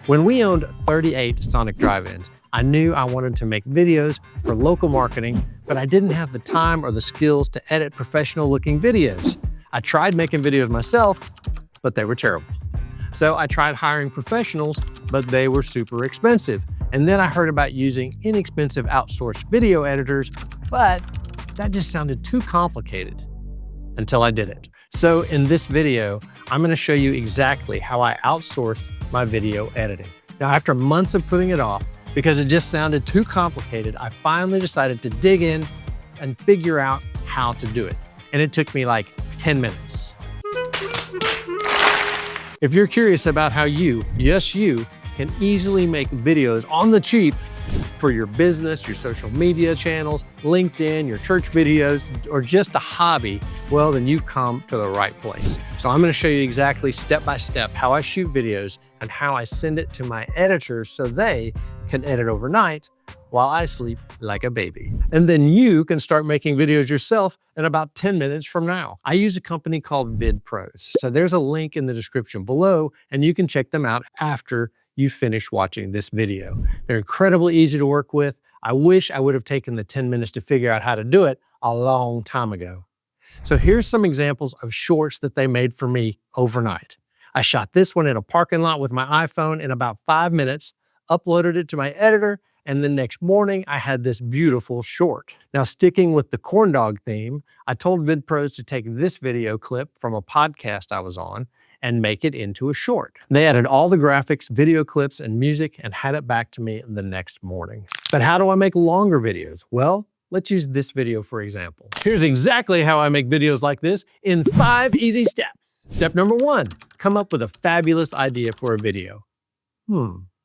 When we owned 38 Sonic drive-ins, I knew I wanted to make videos for local marketing, but I didn't have the time or the skills to edit professional-looking videos. I tried making videos myself, but they were terrible. So I tried hiring professionals, but they were super expensive. And then I heard about using inexpensive outsourced video editors, but that just sounded too complicated until I did it. So in this video, I'm gonna show you exactly how I outsourced my video editing. Now, after months of putting it off, because it just sounded too complicated, I finally decided to dig in and figure out how to do it. And it took me like 10 minutes. If you're curious about how you, yes you, can easily make videos on the cheap for your business, your social media channels, LinkedIn, your church videos, or just a hobby, well, then you've come to the right place. So I'm gonna show you exactly step-by-step how I shoot videos and how I send it to my editors so they can edit overnight while I sleep like a baby. And then you can start making videos yourself in about 10 minutes from now. I use a company called VidPros. So there's a link in the description below, and you can check them out after you finish watching this video. They're incredibly easy to work with. I wish I would have taken the 10 minutes to figure out how to do it a long time ago. So here's some examples of shorts that they made for me overnight. I shot this one in a parking lot with my iPhone in about 5 minutes, uploaded it to my editor, and the next morning I had this beautiful short. Now, sticking with the corn dog theme, I told VidPros to take this video clip from a podcast I was on and make it into a short. They added all the graphics, video clips, and music and had it back to me the next morning. But how do I make longer videos? Well, let's use this video for example. Here's exactly how I make videos like this in 5 easy steps. Step number 1, come up with a fabulous idea for a video.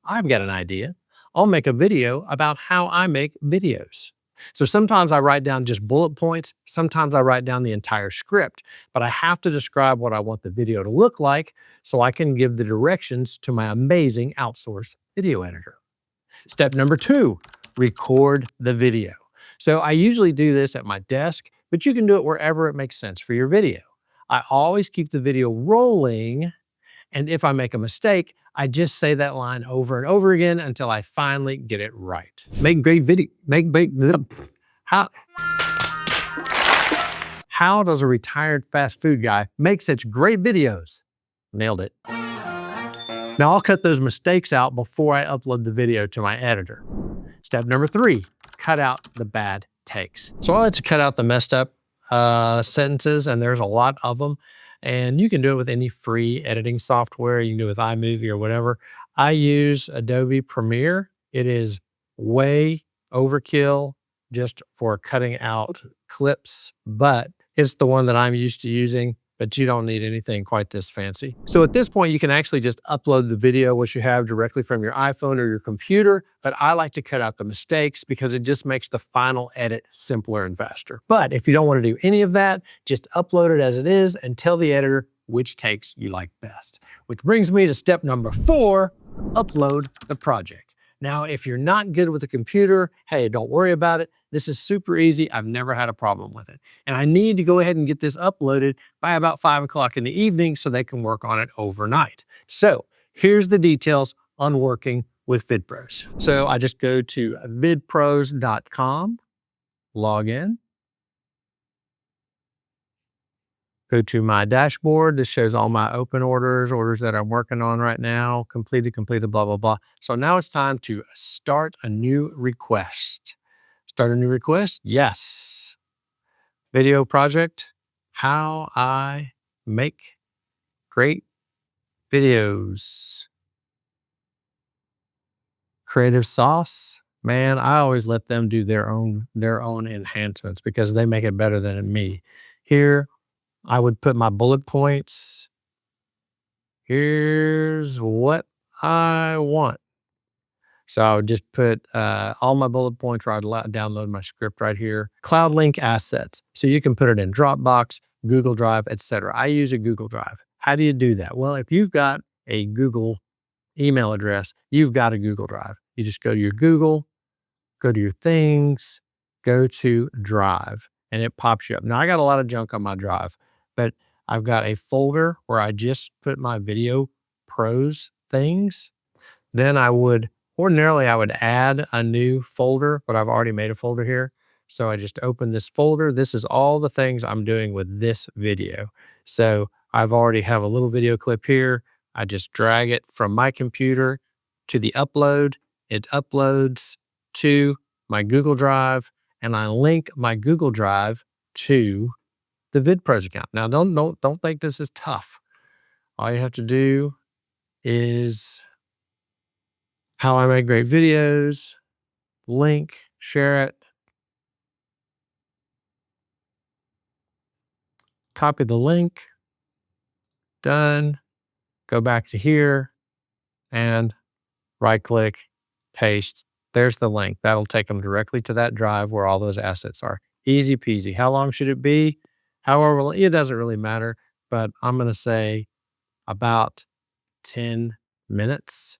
I've got an idea. I'll make a video about how I make videos. So sometimes I write down just bullet points, sometimes I write down the entire script, but I have to describe what I want the video to look like so I can give the directions to my amazing outsourced video editor. Step number 2, record the video. So I usually do this at my desk, but you can do it wherever it makes sense for your video. I always keep the video rolling, and if I make a mistake, I just say that line over and over again until I finally get it right. How does a retired fast food guy make such great videos? Nailed it. Now I'll cut those mistakes out before I upload the video to my editor. Step number 3, cut out the bad takes. So I like to cut out the messed up sentences, and there's a lot of them. And you can do it with any free editing software. You can do it with iMovie or whatever. I use Adobe Premiere. It is way overkill just for cutting out clips, but it's the one that I'm used to using, but you don't need anything quite this fancy. So at this point, you can actually just upload the video, which you have directly from your iPhone or your computer, but I like to cut out the mistakes because it just makes the final edit simpler and faster. But if you don't want to do any of that, just upload it as it is and tell the editor which takes you like best. Which brings me to step number 4, upload the project. Now, if you're not good with a computer, hey, don't worry about it. This is super easy. I've never had a problem with it. And I need to go ahead and get this uploaded by about 5 o'clock in the evening so they can work on it overnight. So here's the details on working with VidPros. So I just go to vidpros.com, log in, go to my dashboard. This shows all my open orders that I'm working on right now, completed, blah, blah, blah. So now it's time to start a new request. Start a new request? Yes. Video project, how I make great videos. Creative sauce, man, I always let them do their own enhancements because they make it better than me. Here, I would put my bullet points. Here's what I want. So I would just put all my bullet points where I'd download my script right here. Cloud link assets. So you can put it in Dropbox, Google Drive, etc. I use a Google Drive. How do you do that? Well, if you've got a Google email address, you've got a Google Drive. You just go to your Google, go to your things, go to Drive, and it pops you up. Now I got a lot of junk on my Drive, but I've got a folder where I just put my Video Pros things. Then ordinarily I would add a new folder, but I've already made a folder here. So I just open this folder. This is all the things I'm doing with this video. So I've already have a little video clip here. I just drag it from my computer to the upload. It uploads to my Google Drive, and I link my Google Drive to the VidPros account. Now, don't think this is tough. All you have to do is how I make great videos, link, share it, copy the link, done, go back to here and right click, paste. There's the link. That'll take them directly to that drive where all those assets are. Easy peasy. How long should it be? However, it doesn't really matter, but I'm going to say about 10 minutes.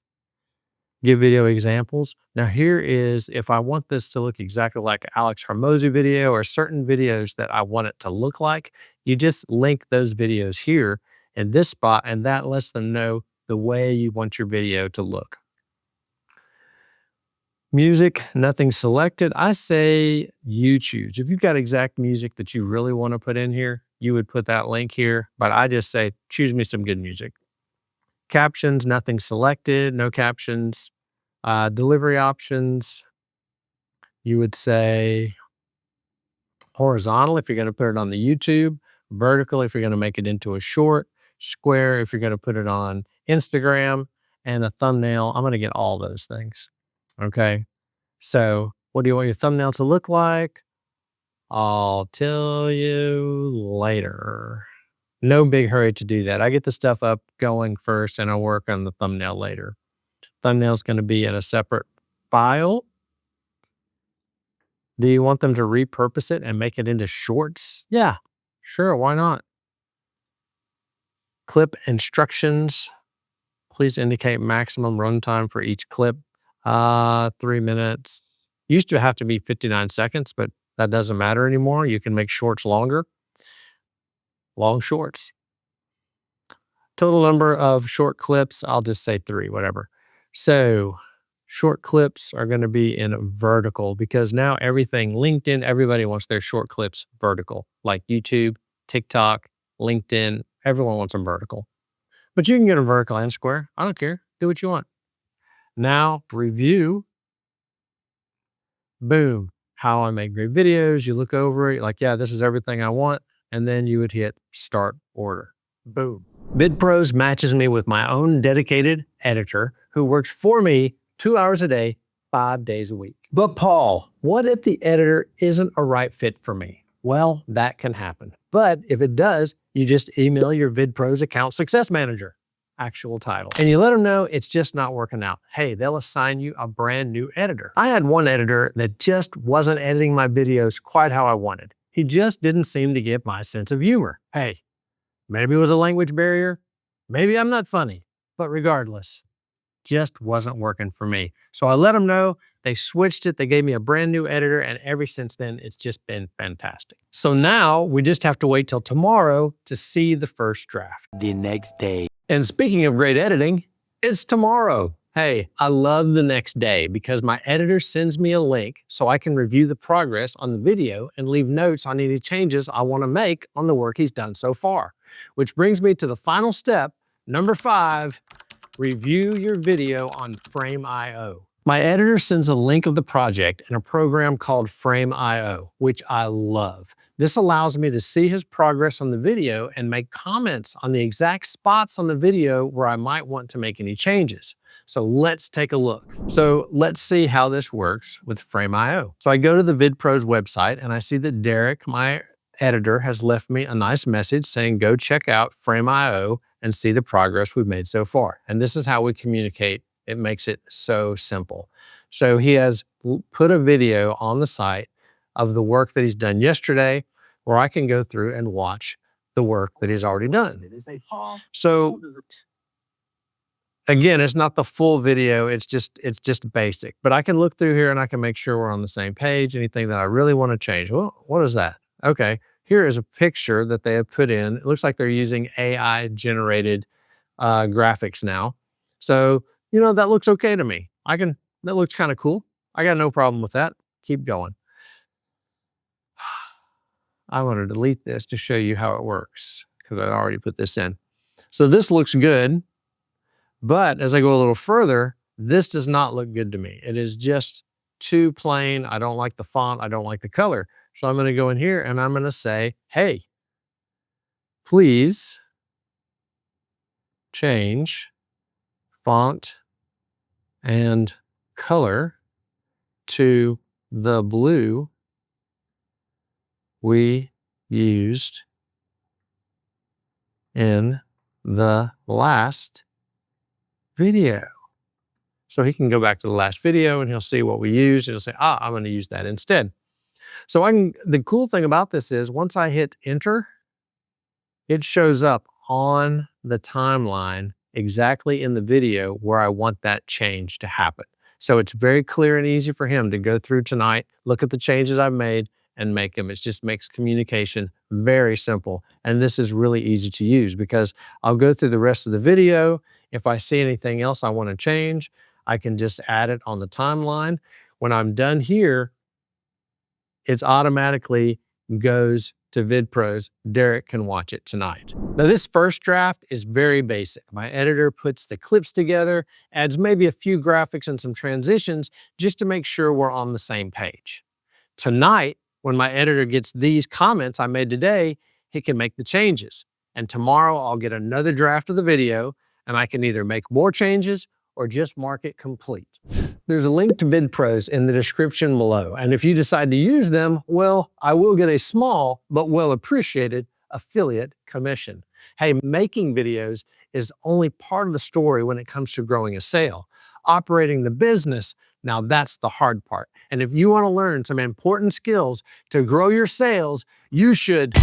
Give video examples. Now here is, if I want this to look exactly like Alex Hormozi video or certain videos that I want it to look like, you just link those videos here in this spot, and that lets them know the way you want your video to look. Music, nothing selected. I say you choose. If you've got exact music that you really want to put in here, you would put that link here, but I just say, choose me some good music. Captions, nothing selected, no captions. Delivery options, you would say horizontal if you're going to put it on the YouTube, vertical if you're going to make it into a short, square if you're going to put it on Instagram, and a thumbnail. I'm going to get all those things. Okay. So what do you want your thumbnail to look like? I'll tell you later. No big hurry to do that. I get the stuff up going first and I'll work on the thumbnail later. Thumbnail is going to be in a separate file. Do you want them to repurpose it and make it into shorts? Yeah, sure, why not? Clip instructions. Please indicate maximum runtime for each clip. 3 minutes. Used to have to be 59 seconds, but that doesn't matter anymore. You can make shorts longer. Long shorts. Total number of short clips, I'll just say 3, whatever. So short clips are going to be in vertical because now everything, LinkedIn, everybody wants their short clips vertical, like YouTube, TikTok, LinkedIn, everyone wants them vertical. But you can get them vertical and square. I don't care. Do what you want. Now, review. Boom. How I make great videos. You look over it, like, yeah, this is everything I want. And then you would hit start order. Boom. VidPros matches me with my own dedicated editor who works for me 2 hours a day, 5 days a week. But Paul, what if the editor isn't a right fit for me? Well, that can happen. But if it does, you just email your VidPros account success manager, actual title, and you let them know it's just not working out. Hey, they'll assign you a brand new editor. I had one editor that just wasn't editing my videos quite how I wanted. He just didn't seem to get my sense of humor. Hey, maybe it was a language barrier. Maybe I'm not funny, but regardless, just wasn't working for me. So I let them know, they switched it, they gave me a brand new editor, and ever since then, it's just been fantastic. So now we just have to wait till tomorrow to see the first draft. The next day. And speaking of great editing, it's tomorrow. Hey, I love the next day because my editor sends me a link so I can review the progress on the video and leave notes on any changes I want to make on the work he's done so far. Which brings me to the final step, number 5, review your video on Frame.io. My editor sends a link of the project in a program called Frame.io, which I love. This allows me to see his progress on the video and make comments on the exact spots on the video where I might want to make any changes. So let's take a look. So let's see how this works with Frame.io. So I go to the VidPros website and I see that Derek, my editor, has left me a nice message saying, go check out Frame.io and see the progress we've made so far. And this is how we communicate. It makes it so simple. So he has put a video on the site of the work that he's done yesterday, where I can go through and watch the work that he's already done. So again, it's not the full video, it's just basic, but I can look through here and I can make sure we're on the same page. Anything that I really want to change. Well, what is that? Okay, here is a picture that they have put in. It looks like they're using AI generated graphics now. So you know, that looks okay to me. That looks kind of cool. I got no problem with that. Keep going. I want to delete this to show you how it works because I already put this in. So this looks good, but as I go a little further, this does not look good to me. It is just too plain. I don't like the font. I don't like the color. So I'm going to go in here and I'm going to say, hey, please change font and color to the blue we used in the last video. So he can go back to the last video and he'll see what we used and he'll say, I'm going to use that instead. So the cool thing about this is once I hit enter, it shows up on the timeline exactly in the video where I want that change to happen. So it's very clear and easy for him to go through tonight, look at the changes I've made and make them. It just makes communication very simple. And this is really easy to use because I'll go through the rest of the video. If I see anything else I want to change, I can just add it on the timeline. When I'm done here, it automatically goes to VidPros. Derek can watch it tonight. Now this first draft is very basic. My editor puts the clips together, adds maybe a few graphics and some transitions just to make sure we're on the same page. Tonight, when my editor gets these comments I made today, he can make the changes. And tomorrow I'll get another draft of the video and I can either make more changes or just mark it complete. There's a link to VidPros in the description below. And if you decide to use them, well, I will get a small but well appreciated affiliate commission. Hey, making videos is only part of the story when it comes to growing a sale. Operating the business, now that's the hard part. And if you want to learn some important skills to grow your sales, you should